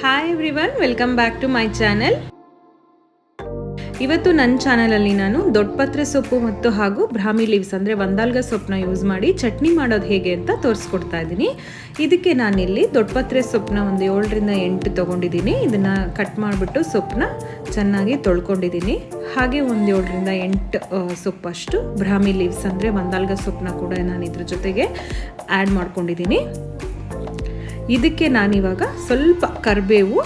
Hi everyone, welcome back to my channel. ಇವತ್ತು ನನ್ನ ಚಾನಲಲ್ಲಿ ನಾನು ದೊಡ್ಡಪತ್ರೆ ಸೊಪ್ಪು ಮತ್ತು ಹಾಗೂ ಬ್ರಾಹ್ಮಿ ಲೀವ್ಸ್ ಅಂದರೆ ಒಂದಾಲ್ಗ ಸೊಪ್ಪನ್ನ ಯೂಸ್ ಮಾಡಿ ಚಟ್ನಿ ಮಾಡೋದು ಹೇಗೆ ಅಂತ ತೋರಿಸ್ಕೊಡ್ತಾ ಇದ್ದೀನಿ. ಇದಕ್ಕೆ ನಾನಿಲ್ಲಿ ದೊಡ್ಡಪತ್ರೆ ಸೊಪ್ಪನ್ನ ಒಂದು 7ರಿಂದ 8 ತೊಗೊಂಡಿದ್ದೀನಿ. ಇದನ್ನು ಕಟ್ ಮಾಡಿಬಿಟ್ಟು ಸೊಪ್ಪನ್ನ ಚೆನ್ನಾಗಿ ತೊಳ್ಕೊಂಡಿದ್ದೀನಿ. ಹಾಗೆ ಒಂದು 7ರಿಂದ 8 ಸೊಪ್ಪಷ್ಟು ಬ್ರಾಹ್ಮಿ ಲೀವ್ಸ್ ಅಂದರೆ ಒಂದಾಲ್ಗ ಸೊಪ್ಪನ್ನ ಕೂಡ ನಾನು ಇದ್ರ ಜೊತೆಗೆ ಆ್ಯಡ್ ಮಾಡ್ಕೊಂಡಿದ್ದೀನಿ. ಇದಕ್ಕೆ ನಾನಿವಾಗ ಸ್ವಲ್ಪ ಕರಿಬೇವು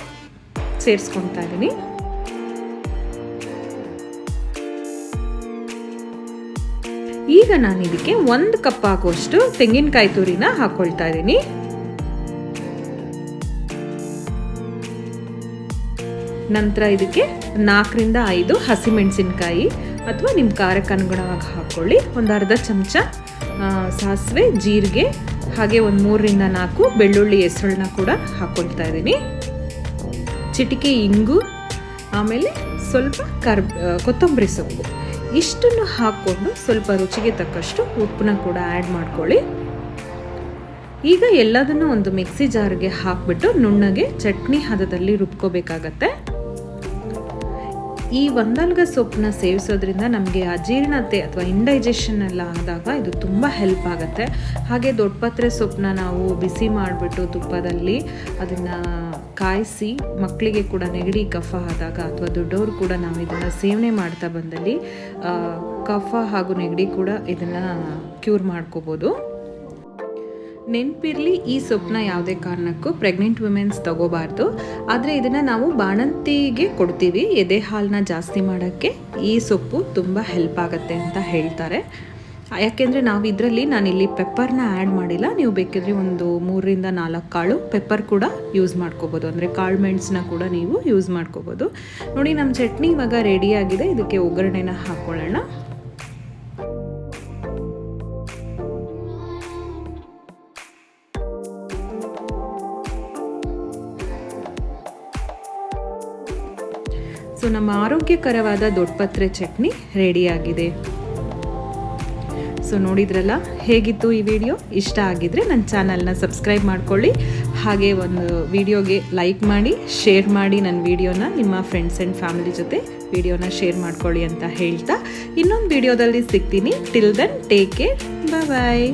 ಸೇರಿಸ್ಕೊತಾ ಇದ್ದೀನಿ. ಈಗ ನಾನು ಇದಕ್ಕೆ 1 ಕಪ್ ಆಗುವಷ್ಟು ತೆಂಗಿನಕಾಯಿ ತುರಿನ ಹಾಕೊಳ್ತಾ ಇದ್ದೀನಿ. ನಂತರ ಇದಕ್ಕೆ 4ರಿಂದ 5 ಹಸಿಮೆಣಸಿನಕಾಯಿ ಅಥವಾ ನಿಮ್ಮ ಖಾರಕ್ಕೆ ಅನುಗುಣವಾಗಿ ಹಾಕ್ಕೊಳ್ಳಿ. ಒಂದು ಅರ್ಧ ಚಮಚ ಸಾಸಿವೆ, ಜೀರಿಗೆ, ಹಾಗೆ ಒಂದು 3ರಿಂದ 4 ಬೆಳ್ಳುಳ್ಳಿ ಹೆಸರನ್ನ ಕೂಡ ಹಾಕ್ಕೊಳ್ತಾ ಇದ್ದೀನಿ. ಚಿಟಿಕೆ ಇಂಗು, ಆಮೇಲೆ ಸ್ವಲ್ಪ ಕೊತ್ತಂಬರಿ ಸೊಪ್ಪು, ಇಷ್ಟನ್ನು ಹಾಕ್ಕೊಂಡು ಸ್ವಲ್ಪ ರುಚಿಗೆ ತಕ್ಕಷ್ಟು ಉಪ್ಪನ್ನ ಕೂಡ ಆ್ಯಡ್ ಮಾಡ್ಕೊಳ್ಳಿ. ಈಗ ಎಲ್ಲದನ್ನು ಒಂದು ಮಿಕ್ಸಿ ಜಾರ್ಗೆ ಹಾಕ್ಬಿಟ್ಟು ನುಣ್ಣಗೆ ಚಟ್ನಿ ಹದದಲ್ಲಿ ರುಬ್ಕೋಬೇಕಾಗತ್ತೆ. ಈ ಒಂದಾಲ್ಗ ಸೊಪ್ಪನ್ನ ಸೇವಿಸೋದ್ರಿಂದ ನಮಗೆ ಅಜೀರ್ಣತೆ ಅಥವಾ ಇಂಡೈಜೆಷನ್ ಎಲ್ಲ ಆದಾಗ ಇದು ತುಂಬ ಹೆಲ್ಪ್ ಆಗುತ್ತೆ. ಹಾಗೆ ದೊಡ್ಡಪತ್ರೆ ಸೊಪ್ಪನ್ನ ನಾವು ಬಿಸಿ ಮಾಡಿಬಿಟ್ಟು ತುಪ್ಪದಲ್ಲಿ ಅದನ್ನು ಕಾಯಿಸಿ ಮಕ್ಕಳಿಗೆ ಕೂಡ ನೆಗಡಿ ಕಫ ಆದಾಗ ಅಥವಾ ದೊಡ್ಡವರು ಕೂಡ ನಾವು ಇದನ್ನು ಸೇವನೆ ಮಾಡ್ತಾ ಬಂದಲ್ಲಿ ಕಫ ಹಾಗೂ ನೆಗಡಿ ಕೂಡ ಇದನ್ನು ಕ್ಯೂರ್ ಮಾಡ್ಕೋಬೋದು. ನೆನಪಿರಲಿ, ಈ ಸೊಪ್ಪನ್ನ ಯಾವುದೇ ಕಾರಣಕ್ಕೂ ಪ್ರೆಗ್ನೆಂಟ್ ವುಮೆನ್ಸ್ ತಗೋಬಾರ್ದು. ಆದರೆ ಇದನ್ನು ನಾವು ಬಾಣಂತಿಗೆ ಕೊಡ್ತೀವಿ. ಎದೆ ಹಾಲನ್ನ ಜಾಸ್ತಿ ಮಾಡೋಕ್ಕೆ ಈ ಸೊಪ್ಪು ತುಂಬ ಹೆಲ್ಪ್ ಆಗುತ್ತೆ ಅಂತ ಹೇಳ್ತಾರೆ. ಯಾಕೆಂದರೆ ನಾವು ಇದರಲ್ಲಿ ನಾನಿಲ್ಲಿ ಪೆಪ್ಪರ್ನ ಆ್ಯಡ್ ಮಾಡಿಲ್ಲ. ನೀವು ಬೇಕಿದ್ರೆ ಒಂದು 3ರಿಂದ 4 ಕಾಳು ಪೆಪ್ಪರ್ ಕೂಡ ಯೂಸ್ ಮಾಡ್ಕೋಬೋದು, ಅಂದರೆ ಕಾಳು ಮೆಣಸನ್ನ ಕೂಡ ನೀವು ಯೂಸ್ ಮಾಡ್ಕೋಬೋದು. ನೋಡಿ, ನಮ್ಮ ಚಟ್ನಿ ಇವಾಗ ರೆಡಿಯಾಗಿದೆ. ಇದಕ್ಕೆ ಒಗ್ಗರಣೆನ ಹಾಕ್ಕೊಳ್ಳೋಣ. ಸೊ ನಮ್ಮ ಆರೋಗ್ಯಕರವಾದ ದೊಡ್ಡಪತ್ರೆ ಚಟ್ನಿ ರೆಡಿಯಾಗಿದೆ. ಸೊ ನೋಡಿದ್ರಲ್ಲ, ಹೇಗಿತ್ತು ಈ ವಿಡಿಯೋ? ಇಷ್ಟ ಆಗಿದ್ರೆ ನನ್ನ ಚಾನಲ್ನ ಸಬ್ಸ್ಕ್ರೈಬ್ ಮಾಡ್ಕೊಳ್ಳಿ. ಹಾಗೆ ಒಂದು ವಿಡಿಯೋಗೆ ಲೈಕ್ ಮಾಡಿ, ಶೇರ್ ಮಾಡಿ. ನನ್ನ ವಿಡಿಯೋನ ನಿಮ್ಮ ಫ್ರೆಂಡ್ಸ್ ಆ್ಯಂಡ್ ಫ್ಯಾಮಿಲಿ ಜೊತೆ ವಿಡಿಯೋನ ಶೇರ್ ಮಾಡ್ಕೊಳ್ಳಿ ಅಂತ ಹೇಳ್ತಾ ಇನ್ನೊಂದು ವಿಡಿಯೋದಲ್ಲಿ ಸಿಗ್ತೀನಿ. ಟಿಲ್ ದೆನ್ ಟೇಕ್ ಕೇರ್, ಬಾಯ್.